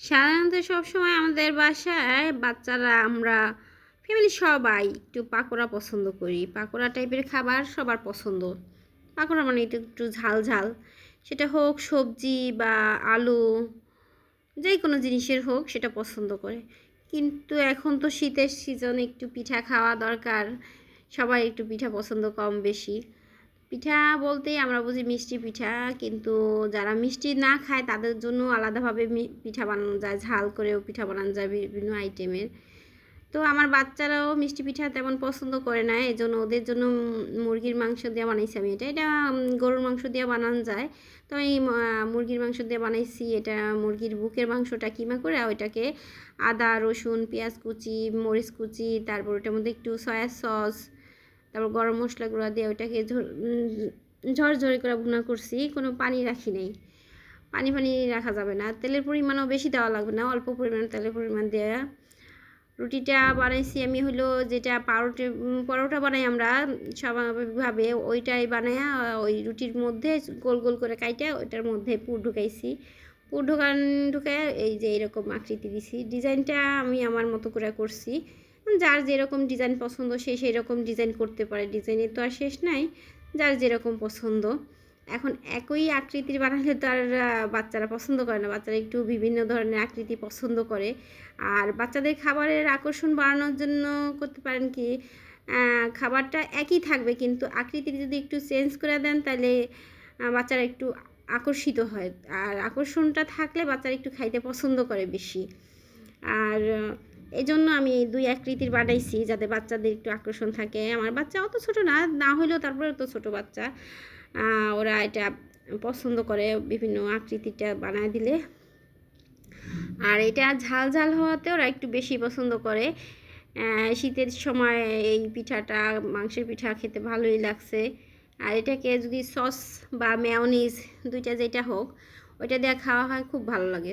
সাধারণত সবসময় আমাদের বাসায় বাচ্চারা আমরা ফ্যামিলির সবাই একটু পাকোড়া পছন্দ করি। পাকোড়া টাইপের খাবার সবার পছন্দ। পাকোড়া মানে একটু একটু ঝাল ঝাল, সেটা হোক সবজি বা আলু, যে কোনো জিনিসের হোক সেটা পছন্দ করে। কিন্তু এখন তো শীতের সিজন, একটু পিঠা খাওয়া দরকার। সবাই একটু পিঠা পছন্দ কম বেশি। পিঠা বলতেই আমরা বুঝি মিষ্টি পিঠা, কিন্তু যারা মিষ্টি না খায় তাদের জন্য আলাদাভাবে পিঠা বানানো যায়, ঝাল করেও পিঠা বানানো যায় বিভিন্ন আইটেমের। তো আমার বাচ্চারাও মিষ্টি পিঠা তেমন পছন্দ করে না, এই জন্য ওদের জন্য মুরগির মাংস দিয়ে বানাইছি আমি। এটা গরুর মাংস দিয়ে বানানো যায়, তো আমি মুরগির মাংস দিয়ে বানাইছি। এটা মুরগির বুকের মাংসটা কিমা করে ওইটাকে আদা রসুন পেঁয়াজ কুচি মরিচ কুচি, তারপর ওটার মধ্যে একটু সয়া সস, তারপর গরম মশলা গুঁড়া দিয়ে ওইটাকে ঝরঝরে করে ভুনা করছি, কোনো পানি রাখি নাই। পানি রাখা যাবে না, তেলের পরিমাণও বেশি দেওয়া লাগবে না, অল্প পরিমাণ তেলের পরিমাণ দেওয়া। রুটিটা বানাইছি আমি হলো যেটা পরোটা বানাই আমরা স্বাভাবিকভাবে, ওইটাই বানাইয়া ওই রুটির মধ্যে গোল গোল করে কাইটা ওইটার মধ্যে পুর ঢুকাইছি। পুর ঢুকায় এই যে এরকম আকৃতি দিছি। ডিজাইনটা আমি আমার মতো করে করছি, যার যেরকম ডিজাইন পছন্দ সে সেই রকম ডিজাইন করতে পারে, ডিজাইনের তো আর শেষ নাই, যার যেরকম পছন্দ। এখন একই আকৃতির বানালে তো আর বাচ্চারা পছন্দ করে না, বাচ্চারা একটু বিভিন্ন ধরনের আকৃতি পছন্দ করে। আর বাচ্চাদের খাবারের আকর্ষণ বাড়ানোর জন্য করতে পারেন কি, খাবারটা একই থাকবে কিন্তু আকৃতি যদি একটু চেঞ্জ করে দেন তাহলে বাচ্চারা একটু আকর্ষিত হয়, আর আকর্ষণটা থাকলে বাচ্চারা একটু খাইতে পছন্দ করে বেশি। আর এই জন্য আমি দুই আকৃতির বানাইছি যাতে বাচ্চাদের একটু আকর্ষণ থাকে। আমার বাচ্চা অত ছোটো না হলেও তারপরে তো ছোটো বাচ্চা, ওরা এটা পছন্দ করে বিভিন্ন আকৃতিটা বানায় দিলে। আর এটা ঝাল ঝাল হওয়াতে ওরা একটু বেশি পছন্দ করে। শীতের সময় এই পিঠাটা, মাংসের পিঠা খেতে ভালোই লাগছে। আর এটাকে যদি সস বা মেয়োনিজ দুইটা যেটা হোক ওইটা দিয়ে খাওয়া হয় খুব ভালো লাগে।